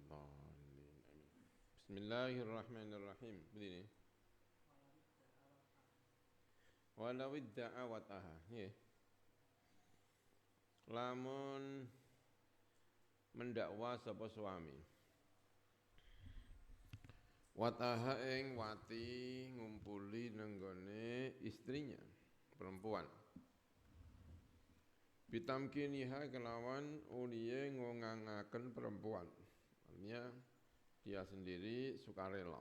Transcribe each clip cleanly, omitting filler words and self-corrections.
Dhalin. Amin. Bismillahirrahmanirrahim. Begini. Walau idda'a wat'aha. Nggih. Lamun mendakwa sapa suami. Wat'aha ing wati ngumpuli nenggone istrinya, perempuan. Bitamkiniha kelawan uliye ngongangaken perempuan. Artinya dia sendiri sukarela.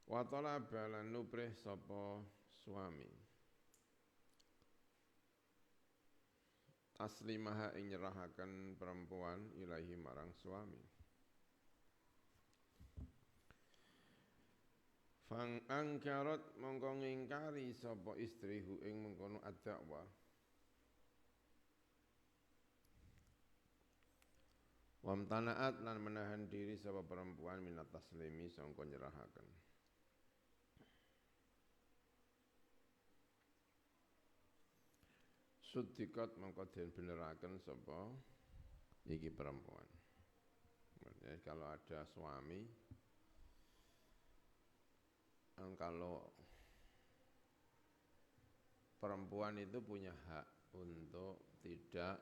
Wa talaba lan nubrih sapa suami. Taslimaha ing nyerahaken perempuan ilahi marang suami. Fang angkarat mongko ngingkari sapa istri hu ing mengkono ad-da'wa. Wamtanaat lan menahan diri sapa perempuan minat taslimi sangka nyerahaken. Sudikat mongko den beneraken sapa iki perempuan. Maksudnya kalau ada suami, kalau perempuan itu punya hak untuk tidak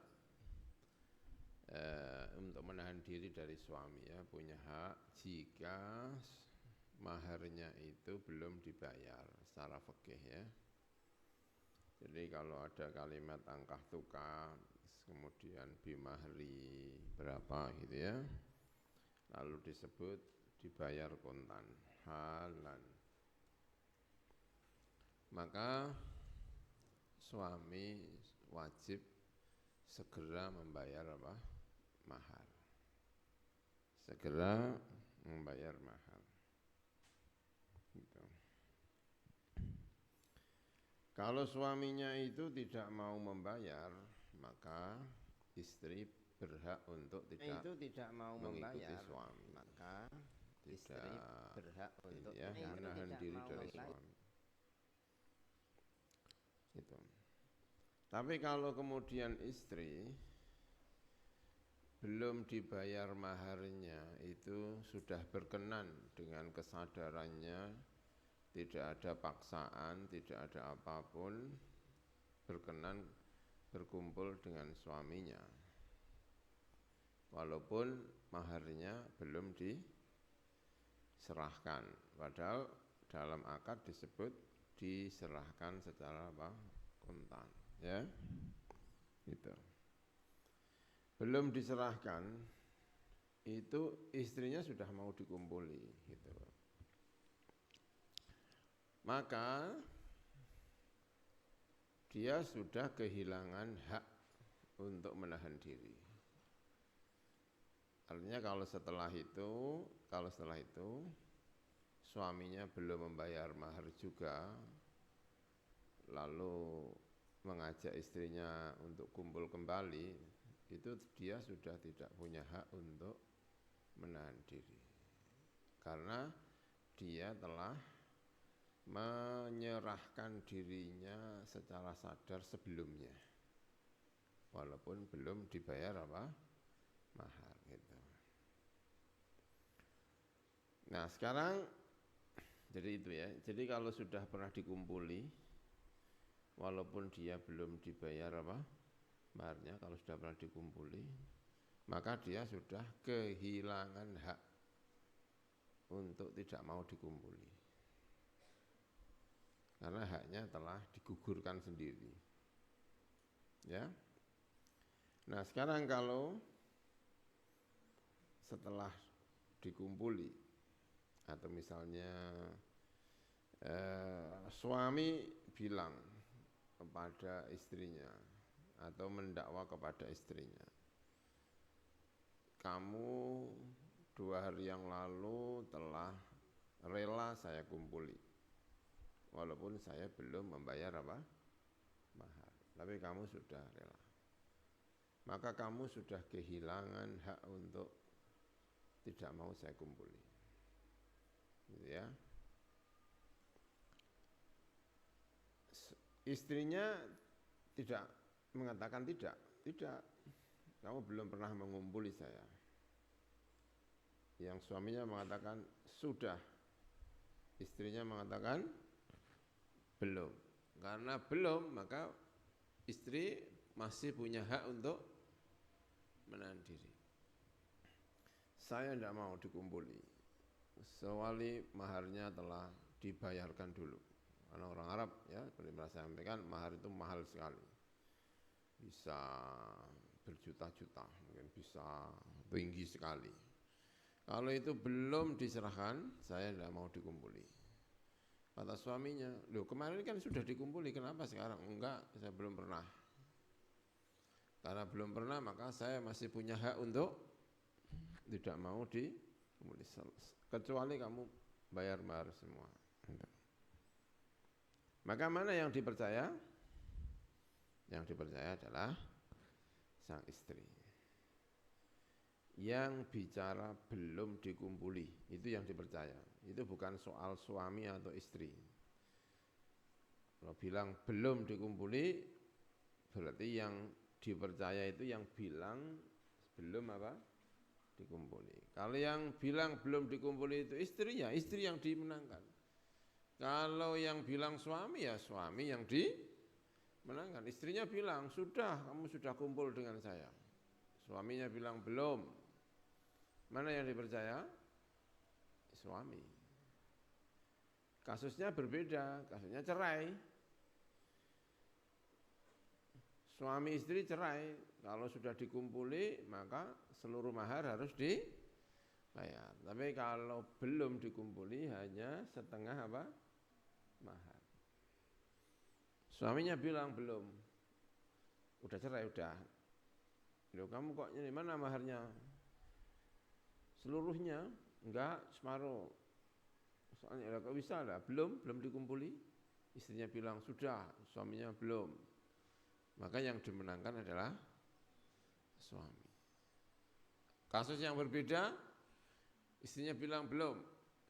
untuk menahan diri dari suami, ya, punya hak jika maharnya itu belum dibayar secara fikih, ya. Jadi kalau ada kalimat angkah tukar, kemudian bimahri berapa gitu, ya, lalu disebut dibayar kontan halan, maka suami wajib segera membayar apa? Mahar. Segera membayar mahar. Gitu. Kalau suaminya itu tidak mau membayar, maka istri berhak untuk tidak mengikuti suami. Maka tidak, istri berhak untuk menahan diri dari suami. Gitu. Tapi kalau kemudian istri belum dibayar maharnya, itu sudah berkenan dengan kesadarannya, tidak ada paksaan, tidak ada apapun, berkenan berkumpul dengan suaminya, walaupun maharnya belum diserahkan, padahal dalam akad disebut diserahkan secara apa? Kontan, ya, gitu. Belum diserahkan, itu istrinya sudah mau dikumpuli, gitu. Maka dia sudah kehilangan hak untuk menahan diri. Artinya kalau setelah itu suaminya belum membayar mahar juga, lalu mengajak istrinya untuk kumpul kembali, itu dia sudah tidak punya hak untuk menahan diri, karena dia telah menyerahkan dirinya secara sadar sebelumnya, walaupun belum dibayar apa? Mahar, gitu. Nah sekarang jadi itu, ya. Jadi kalau sudah pernah dikumpuli, walaupun dia belum dibayar apa? Maharnya, kalau sudah pernah dikumpuli, maka dia sudah kehilangan hak untuk tidak mau dikumpuli, karena haknya telah digugurkan sendiri, ya. Nah sekarang kalau setelah dikumpuli, atau misalnya suami bilang kepada istrinya atau mendakwa kepada istrinya, kamu 2 hari yang lalu telah rela saya kumpuli, walaupun saya belum membayar apa? Mahar, tapi kamu sudah rela, maka kamu sudah kehilangan hak untuk tidak mau saya kumpuli, gitu, ya. Istrinya tidak mengatakan tidak, kamu belum pernah mengumpuli saya. Yang suaminya mengatakan sudah, istrinya mengatakan belum. Karena belum, maka istri masih punya hak untuk menahan diri. Saya tidak mau dikumpuli, sewali maharnya telah dibayarkan dulu. Karena orang Arab, ya, seperti saya sampaikan, mahar itu mahal sekali. Bisa berjuta-juta, mungkin bisa tinggi sekali. Kalau itu belum diserahkan, saya tidak mau dikumpuli. Kata suaminya, loh kemarin kan sudah dikumpuli, kenapa sekarang? Enggak, saya belum pernah. Karena belum pernah, maka saya masih punya hak untuk tidak mau dikumpuli. Kecuali kamu bayar semua. Maka mana yang dipercaya? Yang dipercaya adalah sang istri. Yang bicara belum dikumpuli, itu yang dipercaya. Itu bukan soal suami atau istri. Kalau bilang belum dikumpuli, berarti yang dipercaya itu yang bilang belum apa? Dikumpuli. Kalau yang bilang belum dikumpuli itu istri, ya istri yang dimenangkan. Kalau yang bilang suami, ya suami yang dimenangkan. Istrinya bilang, sudah, kamu sudah kumpul dengan saya. Suaminya bilang belum. Mana yang dipercaya? Suami. Kasusnya berbeda, kasusnya cerai. Suami istri cerai, kalau sudah dikumpuli maka seluruh mahar harus dibayar. Tapi kalau belum dikumpuli hanya setengah apa? Mahar. Suaminya bilang belum. Udah cerai, udah. Loh kamu kok ini mana maharnya? Seluruhnya? Enggak, separuh. Soalnya kok bisa lah, belum dikumpuli. Istrinya bilang sudah, suaminya belum. Maka yang dimenangkan adalah suami. Kasus yang berbeda, istrinya bilang belum,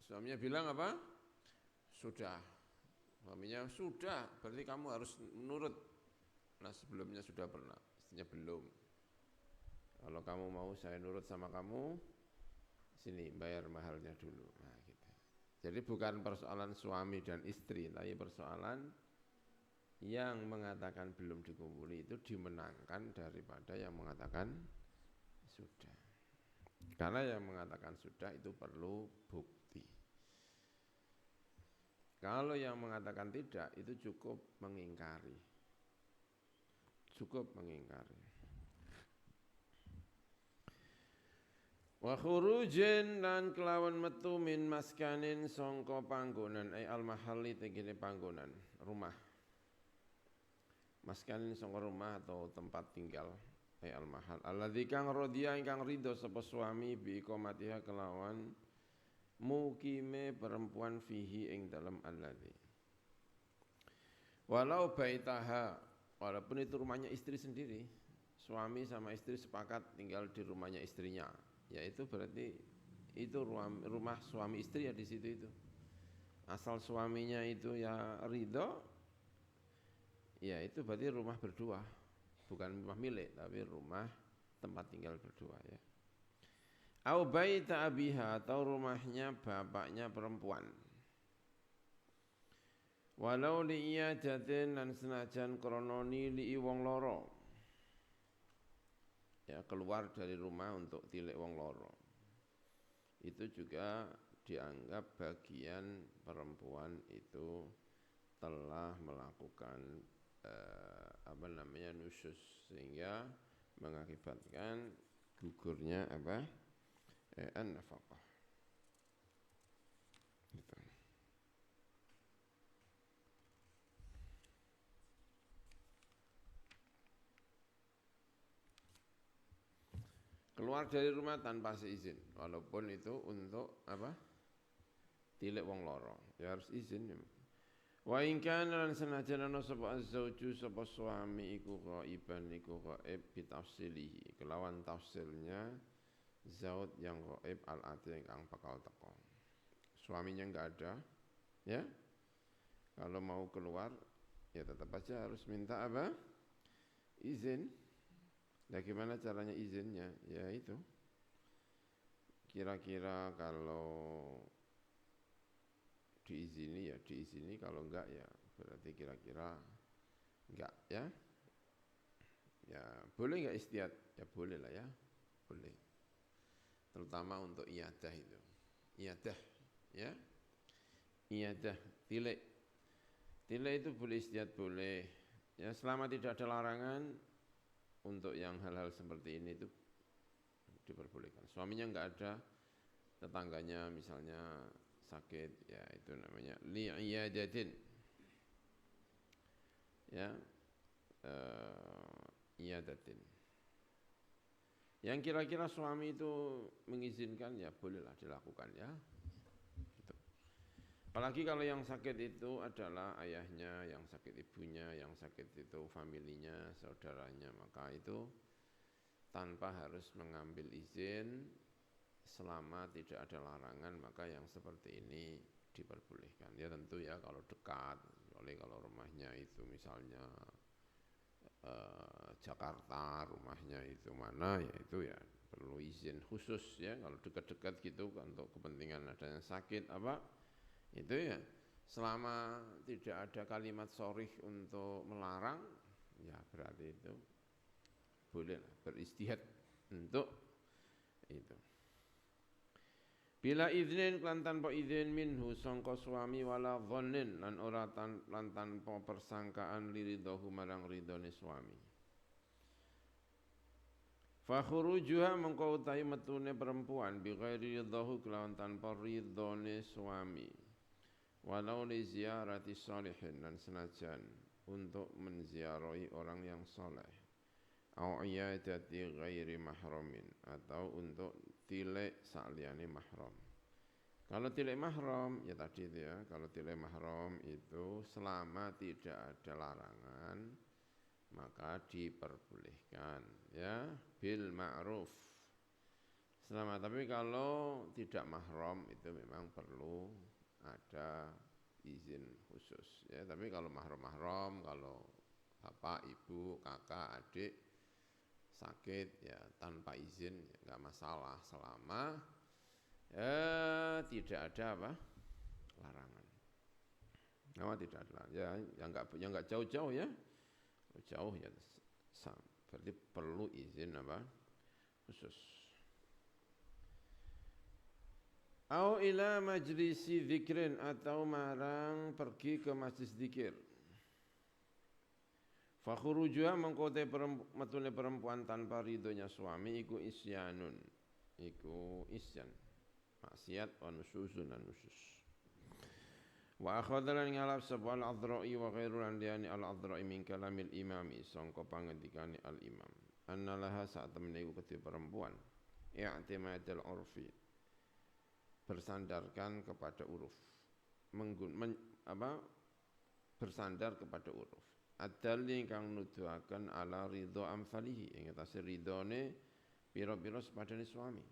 suaminya bilang apa? Sudah. Suaminya sudah, berarti kamu harus menurut. Nah sebelumnya sudah pernah, istrinya belum. Kalau kamu mau saya nurut sama kamu, sini bayar mahalnya dulu. Nah, gitu. Jadi bukan persoalan suami dan istri, tapi persoalan yang mengatakan belum dikumpuli itu dimenangkan daripada yang mengatakan sudah. Karena yang mengatakan sudah itu perlu bukti. Kalau yang mengatakan tidak itu cukup mengingkari. Cukup mengingkari. Wa khurujin lan kelawan metu min maskanin sangka panggonan ay al mahalli tegene panggonan rumah. Maskanin sangka rumah atau tempat tinggal ay al mahal. Alladzi kang radhiya ingkang ridho sapa suami bi iqamatiha kelawan mukime perempuan fihi ing dalam alladzi. Walau baitaha, walaupun itu rumahnya istri sendiri, suami sama istri sepakat tinggal di rumahnya istrinya. Ya itu berarti itu rumah suami istri ya di situ itu. Asal suaminya itu ya ridho, ya itu berarti rumah berdua, bukan rumah milik tapi rumah tempat tinggal berdua ya. Au baita abiha atau rumahnya bapaknya perempuan. Walau li iyajatin lan senajan krononi li wong loro. Ya, keluar dari rumah untuk tilik wong loro. Itu juga dianggap bagian perempuan itu telah melakukan nusyuz sehingga mengakibatkan gugurnya an-nafaqah. Gitu. Keluar dari rumah tanpa seizin, walaupun itu untuk tilik wong loro, ya harus izin. Wa in kana lan senajan ana sapa zauju sapa suami iku ghaiban iku ghaib bitafsilihi, kelawan tafsilnya zaud yang ghaib al-ati kang bakal teko. Suaminya enggak ada, ya. Kalau mau keluar ya tetap aja harus minta izin. Nah, gimana caranya izinnya? Ya itu. Kira-kira kalau diizini ya diizini, kalau enggak ya berarti kira-kira enggak ya. Ya boleh enggak istiad? Ya boleh lah ya. Boleh. Terutama untuk iadah itu. Iadah ya. Iadah, tilek. Tilek itu boleh istiad boleh. Ya selama tidak ada larangan untuk yang hal-hal seperti ini itu diperbolehkan. Suaminya enggak ada, tetangganya misalnya sakit, ya itu namanya li'iyadatin. Ya, iyadatin. Yang kira-kira suami itu mengizinkan, ya bolehlah dilakukan ya. Gitu. Apalagi kalau yang sakit itu adalah ayahnya, yang sakit ibunya, yang sakit itu familinya, saudaranya, maka itu tanpa harus mengambil izin, selama tidak ada larangan, maka yang seperti ini diperbolehkan. Ya tentu ya kalau dekat, oleh kalau rumahnya itu misalnya Jakarta, rumahnya itu mana, ya itu ya perlu izin khusus ya. Kalau dekat-dekat gitu untuk kepentingan adanya sakit apa, itu ya selama tidak ada kalimat sharih untuk melarang, ya berarti itu bolehlah beristihad untuk itu. Bila iznin lan tanpa izin minhu sangka suami wala dhannin lan ora lan tanpa persangkaan liridhahu marang ridhone suami. Fa khurujuha mengko utahe metune perempuan bi ghairi ridhahu kelawan tanpa ridhone suami. Walau li ziarati shalihin lan senajan untuk menziarahi orang yang saleh. Au iyadati ghairi mahramin atau untuk tilek sakliyane mahram. Kalau tilek mahram ya tadi itu ya, kalau tilek mahram itu selama tidak ada larangan maka diperbolehkan ya bil ma'ruf. Selama, tapi kalau tidak mahram itu memang perlu ada izin khusus ya. Tapi kalau mahram-mahram, kalau bapak, ibu, kakak, adik sakit ya tanpa izin ya enggak masalah selama tidak ada apa? Larangan. Nama tidak ada ya, yang enggak jauh-jauh ya. Jauh ya berarti perlu izin apa? Khusus. Au ila majlisi dzikrin atau marang pergi ke majlis zikir. Fa khurujuha mengkote metune perempuan tanpa ridhonya suami iku isyanun. Iku isyan. Maksiat wa nusuzun dan nusus. Wa akhadhalan ngalap sapa al-Adhra'i wa ghairu landiani al-Adhra'i min kalamil imami sangka pangendikane al-imam. Annalaha saat temene iku kedhe perempuan i'timadul urfi. Bersandarkan kepada uruf. Bersandar kepada uruf. Adali kang nuduhaken ala ridho amsalihi ing atase ridhone pira-pira sepadane suami.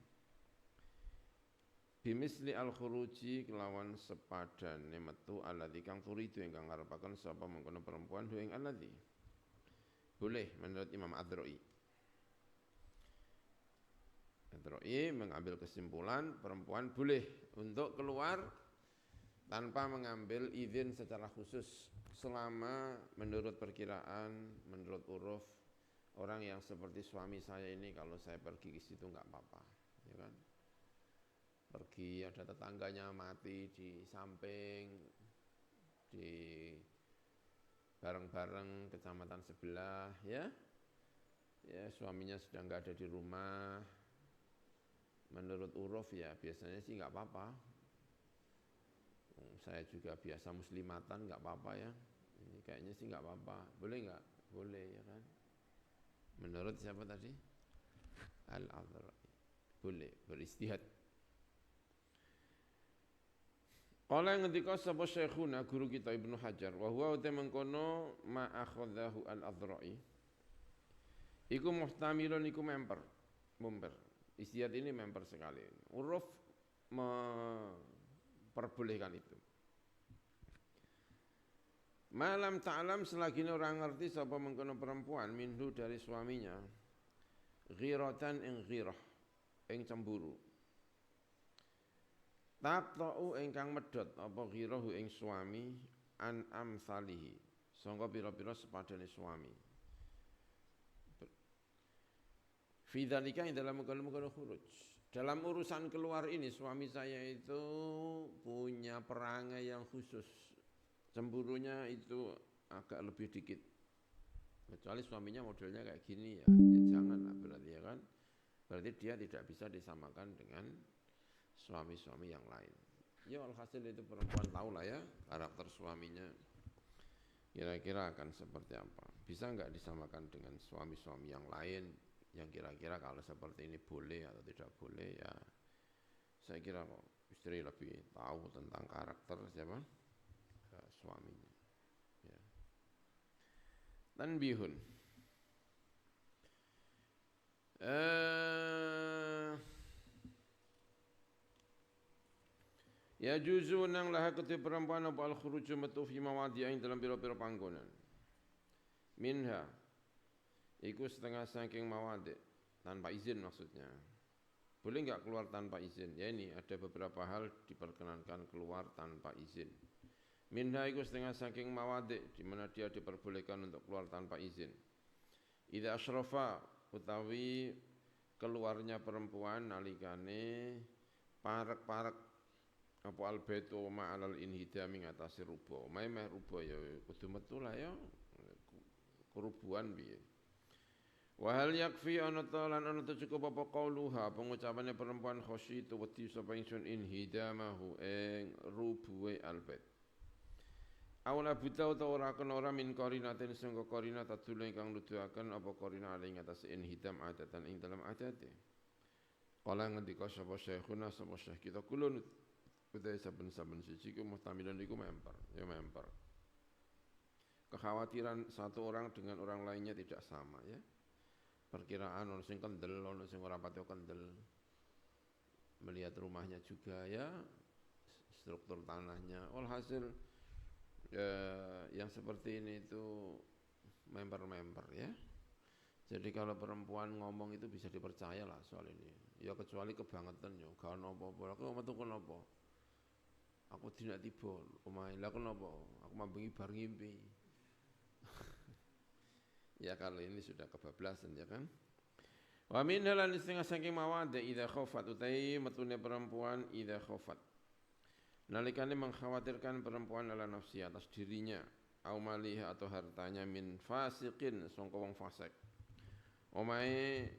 Bimisli al-khuruji kelawan sepadane metu alladzi kang turidu ingkang ngarepaken sapa mengkono perempuan hu ing alladzi. Boleh menurut Imam Adhra'i. Adhra'i mengambil kesimpulan perempuan boleh untuk keluar tanpa mengambil izin secara khusus selama menurut perkiraan, menurut uruf orang yang seperti suami saya ini, kalau saya pergi ke situ enggak apa-apa, ya kan? Pergi ada tetangganya mati di samping, di bareng-bareng kecamatan sebelah, ya suaminya sudah enggak ada di rumah. Menurut uruf ya biasanya sih enggak apa-apa. Saya juga biasa muslimatan enggak apa-apa ya. Ini kayaknya sih enggak apa-apa. Boleh enggak? Boleh ya kan. Menurut siapa tadi? Al-Adhra'i. Boleh beristihad. Qala ngendika sapa Syekhuna guru kita Ibnu Hajar wa huwa mengkono ma akhadhahu Al-Adhra'i. Iku muhtamilun iku member. Istihad ini member sekali. Uruf memperbolehkan itu. Malam ta'lam selagi orang ngerti sapa mengkono perempuan minhu dari suaminya. ghiratan ing ghirah ing cemburu. Taqta'u ingkang medhot apa ghirahu ing suami an amsalihi sangka pira-pira sepadane suami. Fi dzalika ing dalam mukallaf khuruj. Dalam urusan keluar ini suami saya itu punya perangai yang khusus. Cemburunya itu agak lebih dikit. Kecuali suaminya modelnya kayak gini ya janganlah berarti ya kan. Berarti dia tidak bisa disamakan dengan suami-suami yang lain. Ya alhasil itu perempuan tahu lah ya karakter suaminya kira-kira akan seperti apa. Bisa enggak disamakan dengan suami-suami yang lain yang kira-kira kalau seperti ini boleh atau tidak boleh ya. Saya kira kok istri lebih tahu tentang karakter siapa? Suaminya. Ya. Tanbihun. Ya juzu nang laha kete perempuan apa al khuruju metu fi mawadi'in dalam pira-pira panggonan. Minha iku setengah saking mawadi' tanpa izin maksudnya. Boleh enggak keluar tanpa izin? Ya ini ada beberapa hal diperkenankan keluar tanpa izin. Minha iku setengah saking mawadi' di mana dia diperbolehkan untuk keluar tanpa izin. Idza asyrafa utawi keluarnya perempuan nalikane parek-parek apa albeto ma'alal inhidami ngatasi rubo meh rubo ya kudu metu lah ya kerubuan piye wa hal yakfi ana ta lan ana cukup apa qauluha pengucapannya perempuan khosyitu wedi sapa ingsun inhidamahu ing rubuwe albet awla buta utawa ora kena ora min qarinatin sangka qarina tadulu ingkang nuduhaken apa qarina ing ngatasi inhidam adatan ing dalam adate kala ngendika sapa syekhuna sapa syekh kita kulun utai saben-saben siji ku muhtamilan iku memper, ya memper. Kekhawatiran satu orang dengan orang lainnya tidak sama ya. Perkiraan ono sing kendel, ono sing ora pati kendel. Melihat rumahnya juga ya, struktur tanahnya. Walhasil yang seperti ini itu member-member ya. Jadi kalau perempuan ngomong itu bisa dipercaya lah soal ini. Ya kecuali kebangetan ya, gak ono apa-apa. Aku metu kenapa? Aku tidak tiba, omahe lha kenapa? Aku mambengi bar ngimpi. Ya kalau ini sudah kebablasan ya kan. Wa min lan setengah saking mawade idza khafat utai metune perempuan idza khafat. Nalikane mengkhawatirkan perempuan ala nafsi atas dirinya, au malih atau hartanya min fasiqin sangka wong fasik. Omahe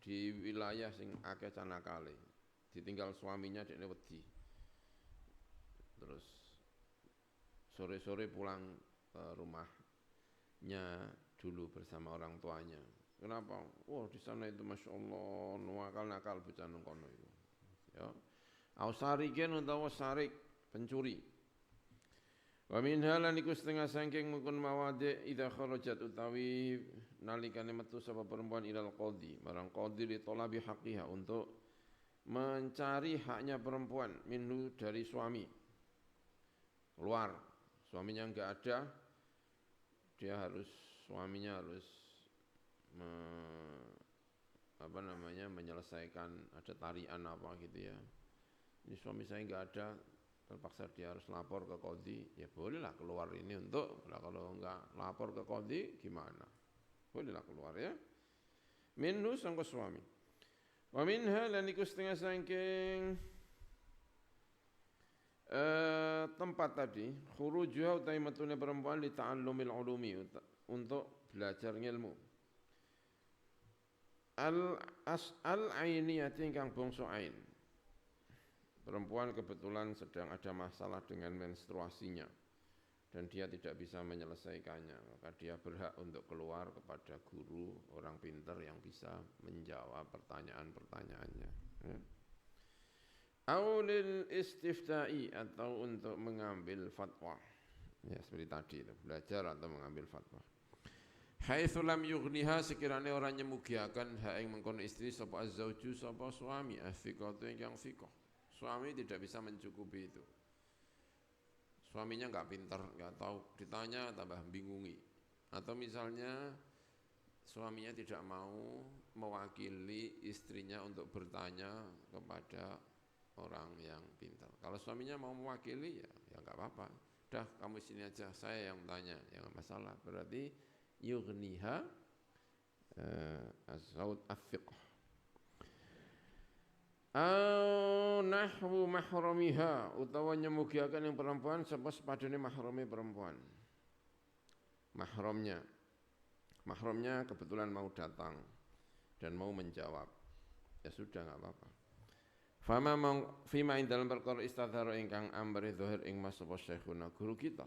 di wilayah sing akeh canakale. Ditinggal suaminya dekne wedi. Terus sore-sore pulang ke rumahnya dulu bersama orang tuanya. Kenapa? Wah di sana itu masya Allah nakal bocah nang kono itu. Ya, ausariken utawa sarik pencuri. Wa min halan iku setengah saking mungkun mawade idza kharajat utawi nalikane metu sapa perempuan ilal qadhi marang qadhi li talabi haqqiha untuk mencari haknya perempuan minhu dari suami. Keluar, suaminya enggak ada, suaminya harus menyelesaikan ada tarian apa gitu ya. Ini suami saya enggak ada, terpaksa dia harus lapor ke qadhi, ya bolehlah keluar ini untuk, kalau enggak lapor ke qadhi gimana? Bolehlah keluar ya. Minhu sangka suami. Wa minha lan iku setengah saking tempat tadi khurujuha utai metune perempuan li ta'allumil ulumi untuk belajar ilmu al-ainiyati ingkang bangsa ain. Perempuan kebetulan sedang ada masalah dengan menstruasinya dan dia tidak bisa menyelesaikannya, maka dia berhak untuk keluar kepada guru orang pintar yang bisa menjawab pertanyaan-pertanyaannya ya. Aulil istifta'i atau untuk mengambil fatwa. Ya seperti tadi itu, belajar atau mengambil fatwa. Haitsu lam yughniha sekiranya orang nyemugiakan hak ing mengkono istri sapa azzauju sapa suami afiqatu ingkang fiqh. Suami tidak bisa mencukupi itu. Suaminya enggak pintar, enggak tahu, ditanya tambah bingungi. Atau misalnya suaminya tidak mau mewakili istrinya untuk bertanya kepada orang yang pintar. Kalau suaminya mau mewakili ya nggak apa-apa. Udah kamu sini aja, saya yang tanya, ya nggak masalah. Berarti yughniha az-zawj afiqh. Nahwu mahramiha utawa nyemugiaken yang perempuan sapa sepadane mahrame perempuan. Mahramnya kebetulan mau datang dan mau menjawab. Ya sudah enggak apa-apa. Fima ing dalam perkara istadhara ingkang amri zahir ing mas sapa syekhuna guru kita.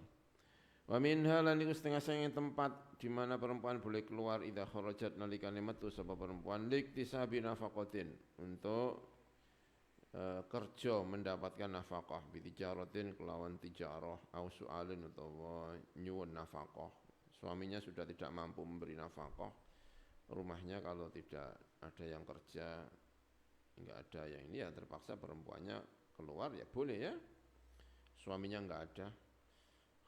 Wa minha lan iku setengah sing tempat di mana perempuan boleh keluar idza kharajat nalikane metu sapa perempuan liktisabi nafaqatin untuk kerja mendapatkan nafkah bitijaratin kelawan tijarah au su'alin utawa nyuwun nafkah. Suaminya sudah tidak mampu memberi nafkah. Rumahnya kalau tidak ada yang kerja, enggak ada yang ini ya terpaksa perempuannya keluar ya boleh ya. Suaminya enggak ada.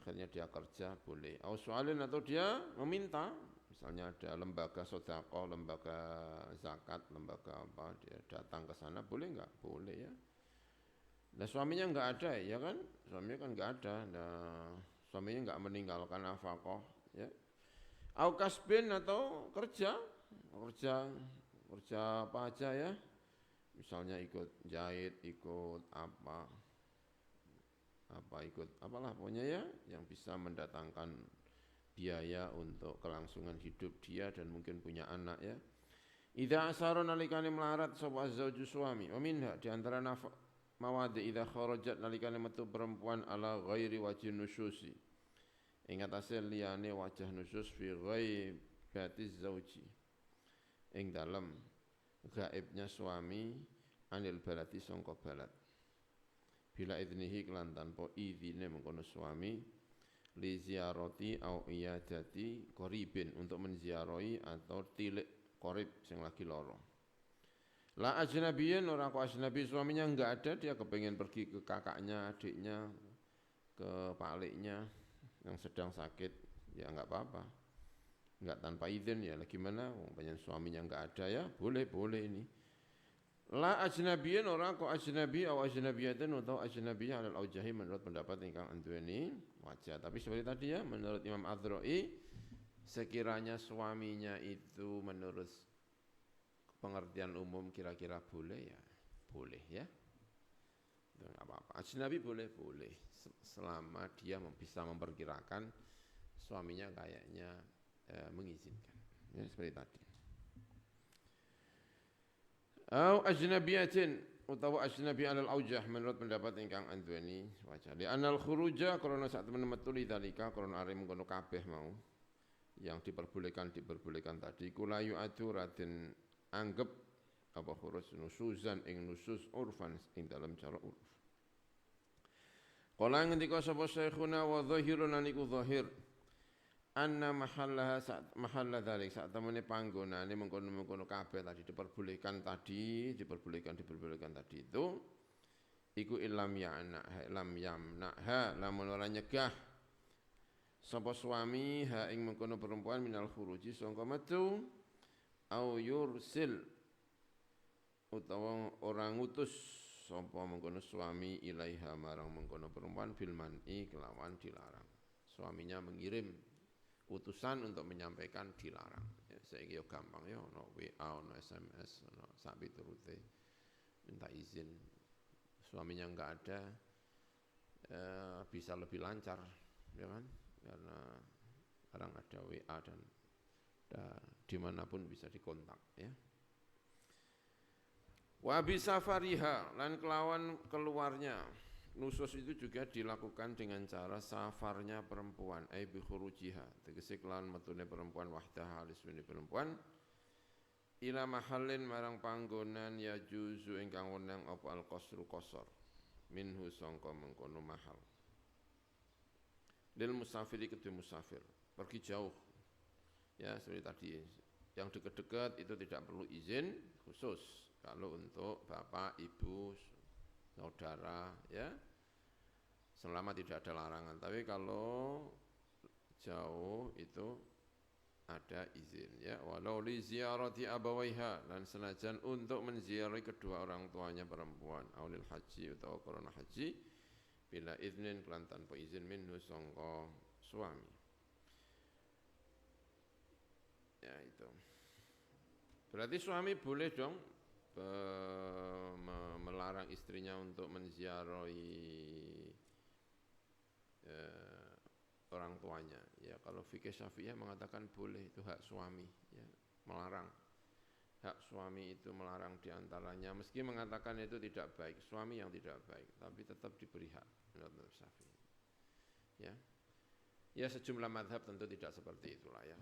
Akhirnya dia kerja boleh. Au su'alin atau dia meminta. Misalnya ada lembaga sedekah, lembaga zakat, lembaga apa, dia datang ke sana boleh enggak? Boleh ya. Nah suaminya enggak ada ya kan? Suaminya kan enggak ada. Nah suaminya enggak meninggalkan nafkah ya. Au kasbin atau kerja apa aja ya. Misalnya ikut jahit, ikut apa ikut apalah pokoknya ya yang bisa mendatangkan biaya untuk kelangsungan hidup dia dan mungkin punya anak ya. Idza asara nalikane melarat sapa zauju suami, wa minha di antara mawadi idza kharajat nalikane metu perempuan ala ghairi wajhi nusyusi. Ing atase liyane wajah nusyus fi ghaibatiz zauji. Ing dalem gaibnya suami anil balati sangka balat. Bila idnihi kelan tanpa izine mengkono suami li ziarati au iyadati qaribin untuk menziarahi atau tilik qarib sing lagi loro. La ajnabiyin orang kok ajnabi suaminya enggak ada dia kepengen pergi ke kakaknya, adiknya, ke pakliknya yang sedang sakit ya enggak apa-apa. Enggak tanpa izin ya gimana banyak suaminya enggak ada ya boleh ini. La ajnabiyin orang kok ajnabi atau ajnabiyatin atau ajnabiyah alal aujahi menurut pendapat ingkang anduweni wajah. Tapi seperti tadi ya menurut Imam Adzra'i sekiranya suaminya itu menurut pengertian umum kira-kira boleh ya boleh ya. Itu enggak apa-apa. Ajnabi boleh selama dia bisa memperkirakan suaminya kayaknya mengizinkan. Ya seperti tadi. Au ajnabiyatin utawa ajnabi alal aujah menurut pendapat ingkang anduweni wajah. Li anal khuruja karena saat temen metu lidzalika karena are mengkono kabeh mau yang diperbolehkan tadi kula yu'atu raden anggap apa khuruj nusuzan ing nusus urfan ing dalam cara urf. Kala ngendika sapa syekhuna wa dhahirun aniku dhahir anna mahalla dzalik saat temene panggonane mengkono-mengkono kabeh tadi diperbolehkan tadi itu iku ilam yamna'ha lamun ora nyegah sapa suami ha ing mengkono perempuan minal khuruji sangka metu au yursil utawa orang ngutus sapa mengkono suami ilaiha marang mengkono perempuan bil man'i kelawan dilarang. Suaminya mengirim utusan untuk menyampaikan dilarang. Ya, saiki yo gampang yo ono WA, ono SMS, ono sak piturute minta izin. Suaminya enggak ada bisa lebih lancar ya kan? Karena sekarang ada WA dan dimanapun bisa dikontak ya. Wa bisafariha lan kelawan keluarnya. Nusus itu juga dilakukan dengan cara safarnya perempuan, ai bi khurujiha, tegese kelawan metune perempuan wahdaha alisune perempuan ila mahallin marang panggonan ya juzu ingkang wenang apa al-qasru qasar minhu sangka mengkono mahal. Lil musafiri kedhe musafir, pergi jauh. Ya, seperti tadi yang dekat-dekat itu tidak perlu izin khusus. Kalau untuk bapak, ibu, saudara ya selama tidak ada larangan. Tapi kalau jauh itu ada izin ya, walau li ziarati abawaiha, dan senajan untuk menziarahi kedua orang tuanya perempuan, aulil haji utawa korona haji, bila iznin kelan tanpa izin minhu sangka suami. Ya itu. Berarti suami boleh dong melarang istrinya untuk menziarahi orang tuanya. Ya kalau fikih Syafi'iyah mengatakan boleh, itu hak suami ya, melarang. Hak suami itu melarang diantaranya, meski mengatakan itu tidak baik, suami yang tidak baik, tapi tetap diberi hak menurut Syafi'i. Ya, ya sejumlah madhab tentu tidak seperti itulah ya.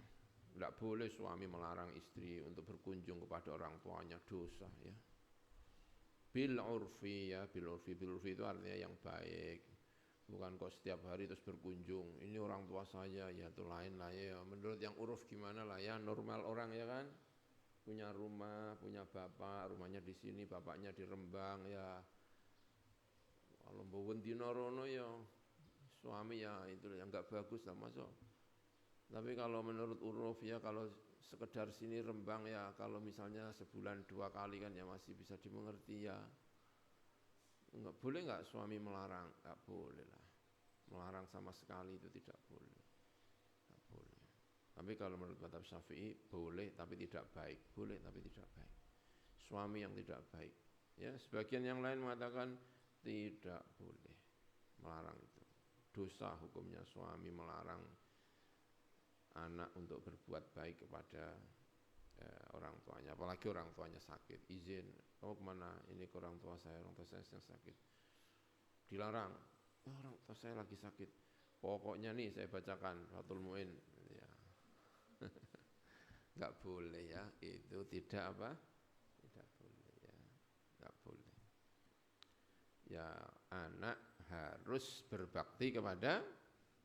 Tidak boleh suami melarang istri untuk berkunjung kepada orang tuanya, dosa ya. Bil urfi ya, bil urfi itu artinya yang baik. Bukan kok setiap hari terus berkunjung, ini orang tua saya, ya itu lain lah ya. Menurut yang uruf gimana lah ya, normal orang ya kan. Punya rumah, punya bapak, rumahnya di sini, bapaknya di Rembang ya. Kalau bawa dinorono ya, suami ya itu yang enggak bagus lah masuk. Tapi kalau menurut uruf ya, kalau sekedar sini Rembang ya, kalau misalnya sebulan 2 kali kan ya masih bisa dimengerti ya. Enggak boleh enggak suami melarang? Enggak boleh lah. Melarang sama sekali itu tidak boleh. Enggak boleh. Tapi kalau menurut mazhab Syafi'i boleh tapi tidak baik. Boleh tapi tidak baik. Suami yang tidak baik. Ya, sebagian yang lain mengatakan tidak boleh melarang itu. Dosa hukumnya suami melarang anak untuk berbuat baik kepada orang tuanya, apalagi orang tuanya sakit, izin, kamu kemana? Ini ke orang tua saya yang sakit. Dilarang, oh, orang tua saya lagi sakit. Pokoknya nih saya bacakan Fathul Mu'in, ya. Enggak boleh ya, itu tidak apa? Tidak boleh ya, enggak boleh. Ya anak harus berbakti kepada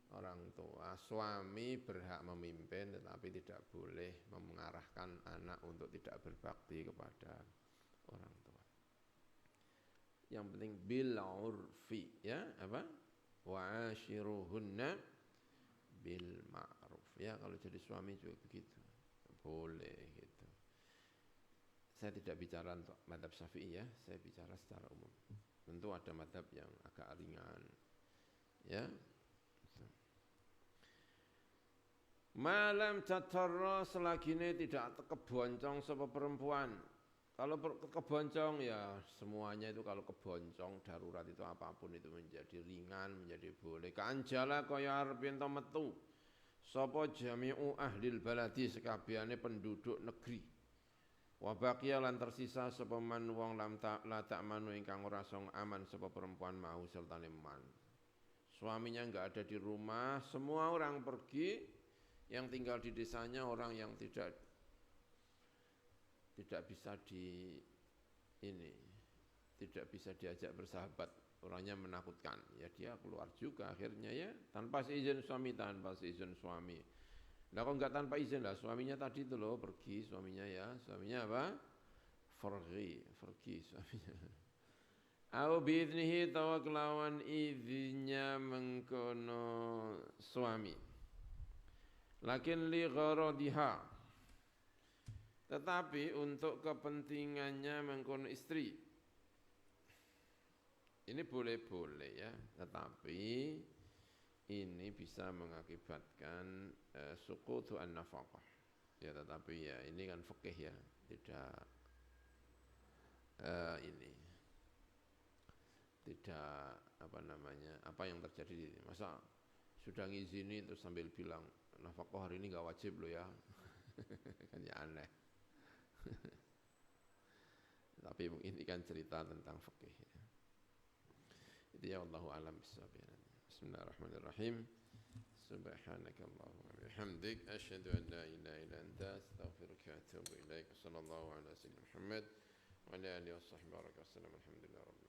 orang tua, suami berhak memimpin tetapi tidak boleh mengarahkan anak untuk tidak berbakti kepada orang tua. Yang penting bil urfi ya, apa? Wa ashiruhunna bil ma'ruf. Ya kalau jadi suami juga begitu. Boleh gitu. Saya tidak bicara untuk mazhab Syafi'i ya, saya bicara secara umum. Tentu ada mazhab yang agak ringan. Ya. Malam tatarra selagine tidak keboncong sapa perempuan. Kalau keboncong ya semuanya itu, kalau keboncong darurat itu apapun itu menjadi ringan, menjadi boleh. Kanjala kaya arep ento metu sapa jami'u ahlil baladi sekabehane penduduk negeri. Wa baqiya lan tersisa sapa man wong la ta'manu ingkang ora song aman sapa perempuan mau sertane man. Suaminya enggak ada di rumah, semua orang pergi. Yang tinggal di desanya orang yang tidak bisa tidak bisa diajak bersahabat, orangnya menakutkan, ya dia keluar juga akhirnya ya, tanpa seizin suami. Nah kok enggak tanpa izin lah, suaminya tadi itu loh pergi, suaminya apa? Pergi suaminya. Au bi'idnihi tawa kelawan izinnya mengkono suami. Lakin li gharadiha, tetapi untuk kepentingannya mengkono istri. Ini boleh-boleh ya, tetapi ini bisa mengakibatkan suqutu an-nafaqah. Ya tetapi ya ini kan fikih ya, tidak tidak apa yang terjadi, masa sudah ngizini terus sambil bilang nafkah hari ini enggak wajib loh ya. Kan ya aneh. Tapi ini kan cerita tentang fikih ya. Itu ya wallahu alam bissawab. Bismillahirrahmanirrahim. Subhanakallahumma wa bihamdik asyhadu an la ilaha illa anta astaghfiruka wa atubu ilaik. Sallallahu ala sayyidina Muhammad wa ala alihi washabbihi wa sallam. Alhamdulillah rabbil